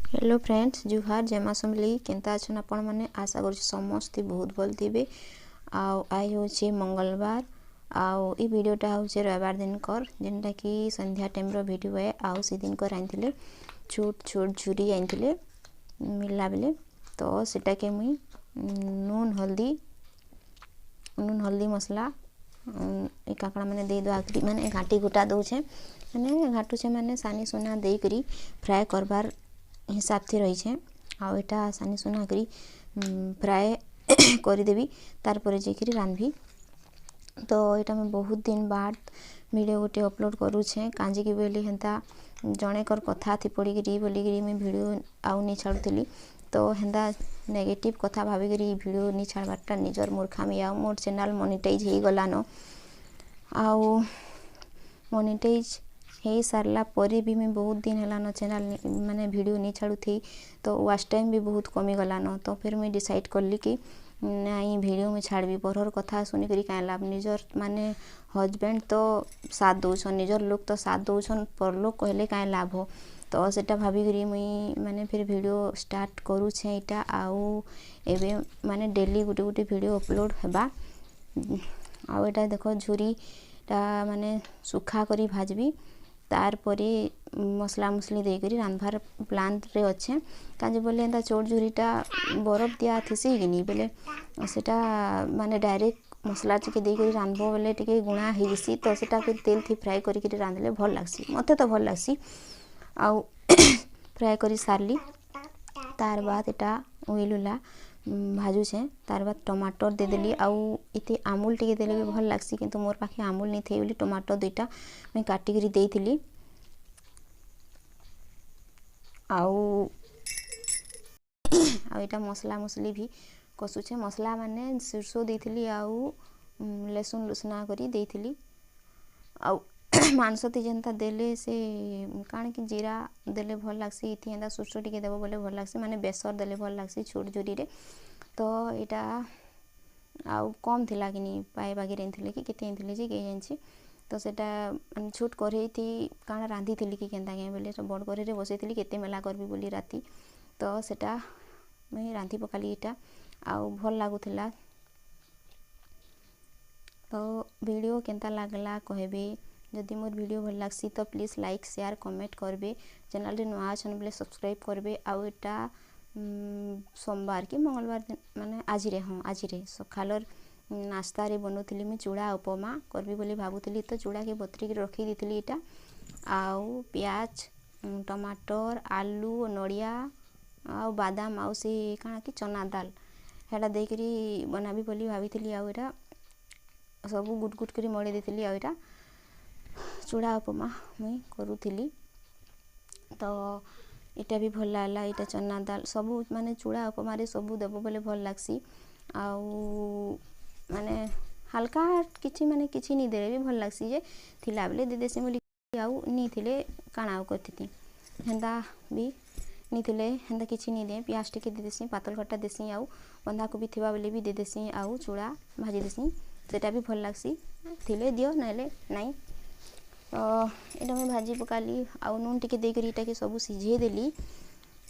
Hello friends जुहार जमा समली Kenta अछन आपण माने आशा कर समस्ते बहुत भल थे। आई हूँ मंगलवार आउ ई वीडियोटा हूँ रविवार दिन कर जेनटा कि संध्या टाइम वीडियो है आउ सी दिन कर आनी छोट छोट झुरी आनी मिलला बेले तो सेटा के मुई नून हल्दी मसला ए काकड़ा मैंने दे दो आखरी मैंने घाटी गुटा दौचे मैंने घाटुचे मैंने सानी सुना देकरी फ्राए करबार हिसाब से रही है आटा सानी सुना करी फ्राए करदेवी तार पर जाकि रांधि तो यहाँ मैं बहुत दिन बाद वीडियो गोटे अपलोड करुचे कांजिकी बोली हेन्ता जनेकर कथा थी पड़ी बोलिकी मुझे वीडियो आउ नहीं छाड़ुली तो हेन्ता नेगेटिव कथा भाविक वीडियो नहीं छाड़बारटा निजर मूर्खामी आ मोर चैनल मोनेटाइज हो गलान आउ मोनेटाइज हो सारा पर भी मैं बहुत दिन है चैनल माने वीडियो नहीं छाड़ू थी तो वाच टाइम भी बहुत कमी गलान तो फिर मुझे डिसाइड कली कि नहीं वीडियो में छाड़बी परहर कथा सुनिक क्या लाभ निजर माने हजबैंड तो साथ दौन निजर लोग तो साथ दौन पर लोग कहले क्या लाभ हो तो सेटा भाविक मुई माने फिर वीडियो स्टार्ट करुचे यहाँ आउ एबे माने डेली गोटे गोटे वीडियो अपलोड हेबा आउ एटा देखो झुरीटा माने सुखा करी भाजबी तार परे मसला मुसली देकर रांधबार प्लान रे अच्छे कहीं बोले एंता चोट झुरीटा बरफ दिया थी कि नहीं बोले सेटा माने डायरेक्ट मसला टिके देकर रांधबो बोले टिके गुणा होसी तो सेटा फिर तेल थी फ्राए करके रांधले भल लगसी मते तो भल लगसी आउ फ्राए करी सारली तार बाद एटा उइलुला भाजुछे तार बाद टमाटर दे देली आउ इते आमूल टिके देले भी भल लगसी किंतु मोर पाखे आमूल नहीं थे बोली टमाटर दुईटा मैं काटिकी देइथिली आउ आउ मसला मुसली भी कसुचे मसला माने सरसों देइथिली आउ लहसुन लुसना करी देइथिली आउ मांसती जेनता देले से काण कि जीरा देले भल लगसी इति एंता सरसों टिके देबो बोले भल लगसी माने बेसर देले भल लगसी छोट झुरी रे तो यहाँ आउ कम थिला कि नहीं पाए बागी रेंथिले कि केते एंथिले जे के जानछि तो सेटा छोट कढ़ई थी काण रांधी थी कि केनता के बोले बड़ कढ़ई रे बसैथिली केते मेला करबी बोली राती तो सेटा मैं रांधी पकाली इटा आउ भल लागुथिला तो वीडियो केनता लागला कहबे जदि मोर वीडियो भल लागसी तो प्लीज लाइक शेयर कमेंट करबे चैनल रे नुआ अछन बोले सब्सक्राइब करबे आउ एटा सोमवार कि मंगलवार दिन माने आज रे हाँ आज रे सकालर नाश्ता रे बनौली मैं चूड़ा उपमा करबी बोली भाबुली तो चूड़ा के बतरी रखी देती इटा आउ प्याज टमाटर आलू नड़िया आउ बादाम आउ से काଣା कि चना दाल हेटा देकरी बनाबी बोली भाभी आउ एटा सब गुट गुट करी मड़ी देती आउ एटा चूड़ा उपमा मुई करुली तो इटा भी भल लागला इटा चना दाल सबू माने चूड़ा उपमा रे सबू देबो बोले भल लागसी आउ माने हल्का किछि माने किछि नहीं दे भी भल लागसी जे थिला बेले दे देसी बोली आउ नी थिले काଣା करथि हेंदा भी नी थिले हेंदा किछि नहीं दे प्याज टिके दे देसी पातल खट्टा देसी आउ बंधा कोबी थिबा बेले भी दे देसी आउ चूड़ा भाजी देसी सेटा भी भल लागसी थिले दियो नले नहीं तो यहाँ मैं भाजी पकाली आउ नून टिके देकर इटा के सब सिझे देली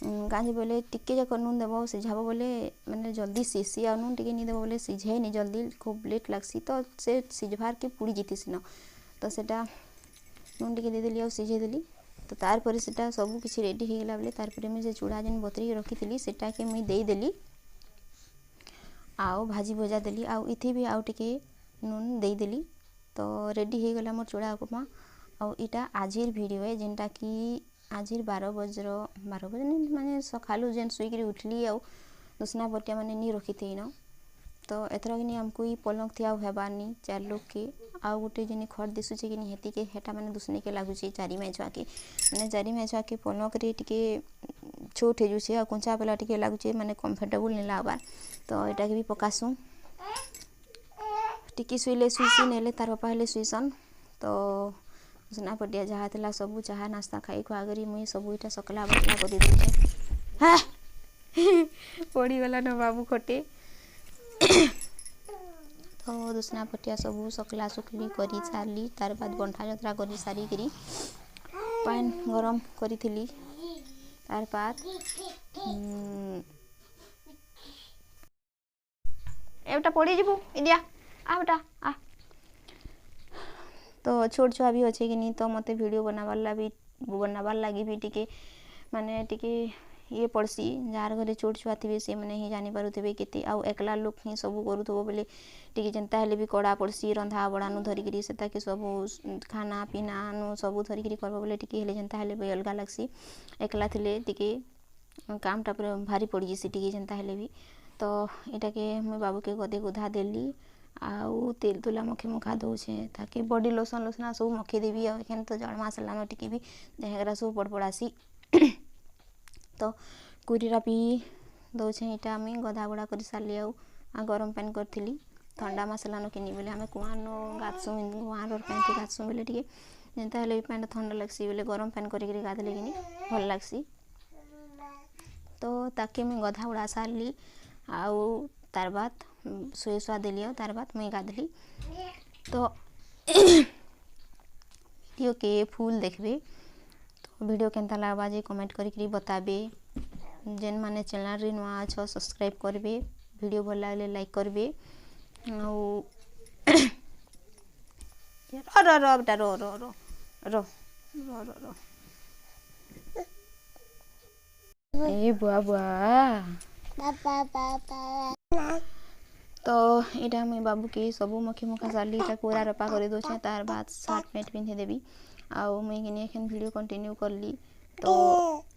कहीं बोले टिके जाक नून देव सिझाब बोले मैंने जल्दी सीसी आ नून टिके नहीं देव बोले सिझे नहीं जल्दी खूब लेट लगसी तो से सिझबार के पुड़ी जीती सीन तो सेटा नून टिके दे देली आ सिझे देली तो तार पर सेटा सब किसी रेडी हो गला बोले तार पर मुझे चूड़ा जेन बतरी रखी थी सेटा के मुई दे देली आउ भाजी भजा देली आउ इथि भी आउ टिके नून दे देली तो रेडी हो गला मोर चूड़ा उपमा आउ इटा आजिर वीडियो है जेनटा कि आजिर 12 बजे माने सकालू जेन सुईकरी उठली आउ दुसना बटिया माने नहीं रखी थी न तो एथर कि हमको ही पलंग थी आउ हेबानी 4 लोग के आउ गोटे जिन खट दिशुचे कि हेती के हेटा माने दुसने के लगुचे चारि मैछुआ के माने चारि मैछुआ के पलंग रे टिके छोट हो जुचे आ कंचा बेला टिके लगुचे माने कंफर्टेबल नहीं लागबार तो एटा के भी पकासू टिकी सुईले सुईसी नेले तार बापा हेले सुईसन तो सुना पटिया जहाँ थी सबू चाह नाश्ता खाई खुआ करी मुई सबू इटा सकला बटला कर दे हाँ पड़गला न बाबू खटे तो दुसना पटिया सबू सकला सुखली करी सारली तार बाद बंठा जत्रा करी सारिकी पान गरम करी तार बाद एटा पड़ी जीवु इंडिया आ बेटा आ। तो छोट छुआ भी अच्छे कि नहीं तो मते वीडियो बनाबार लगी भी टिके माने टिके ये पड़सी जार घरे छोट छुआ थे से मैंने ही जानी पारुथे केते आउ एकला लोक ही सब करूथबो बोले टिके जेनता हेले भी कड़ा पड़सी रंधा बड़ानु धरिकी से ताकि सब खाना पीना नु सब धरिकी करबो बोले टिके हेले जेनता हेले भी अलगा लगसी एकला थिले टिके कामटा पूरा भारी पड़ी जैसी टिके जेनता हेले भी। तो इटा के मैं बाबू के गदे गुधा देली आउ तेल तुला मखे मुखा दौचे ताकि बॉडी लोशन लोसना सब मखे देवी एखन तो जड़ मास लानो टिके भी देहरा सब पड़पड़ासी तो कुरीरा भी दौचे इटा आम गधा बुड़ा कर सारी आ गरम पानी करी ठंडा मसला न किनी बोले आम कुआनो गाधसु कुआर पानी गाधसु बोले टे जेनता हेले पानी ठंडा लगसी बोले गरम पानी कर गाधले कि भल लगसी। तो ताके मुई गधा बुड़ा सारली आउ तार बाद शुए शुआ देली और तार बाद मुई गाधली। तो वीडियो के फुल देखबे तो वीडियो केनता लागबा जे कमेंट करी बताबे जेन माने चैनल रे नुआ छ सब्सक्राइब करबे वीडियो भल लागले लाइक करबे आउ रो रो बेटा रो रो रो रो रो रो रो ए बुआ बुआ तो इटा मुई बाबू के सबू मखी मुखा सारली पूरा रपा कर दौचे तार बाद सार्ट पैंट पिंधे देवी आउ मुई कि एखन वीडियो कंटिन्यू करली। तो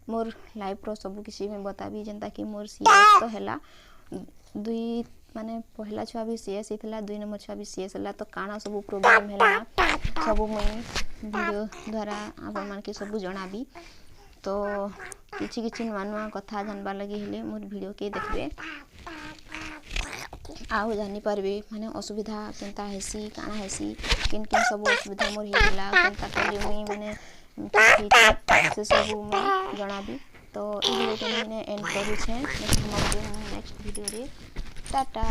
मोर लाइफ रो सबू किसी में बताबी जेनता कि मोर सीएस तो हैला दुई माने पहला छुआ भी सीएस होता 2 नंबर छुआ भी सीएस है तो काना सब प्रोब्लेम है सब मुई वीडियो द्वारा आपण मान के सब जनाबी। तो किछि किछि नुआ नुआ कथा जानबार लगी हेले मोर वीडियो के देखबे आउ जानी पारबे माने असुविधा केनता हेसी काना हेसी किन किन सब असुविधा मोर हेला केनता कली मुई माने से सब मुई जनाबी। तो ई वीडियो के मैंने एंड करू छे नेक्स्ट वीडियो रे टाटा।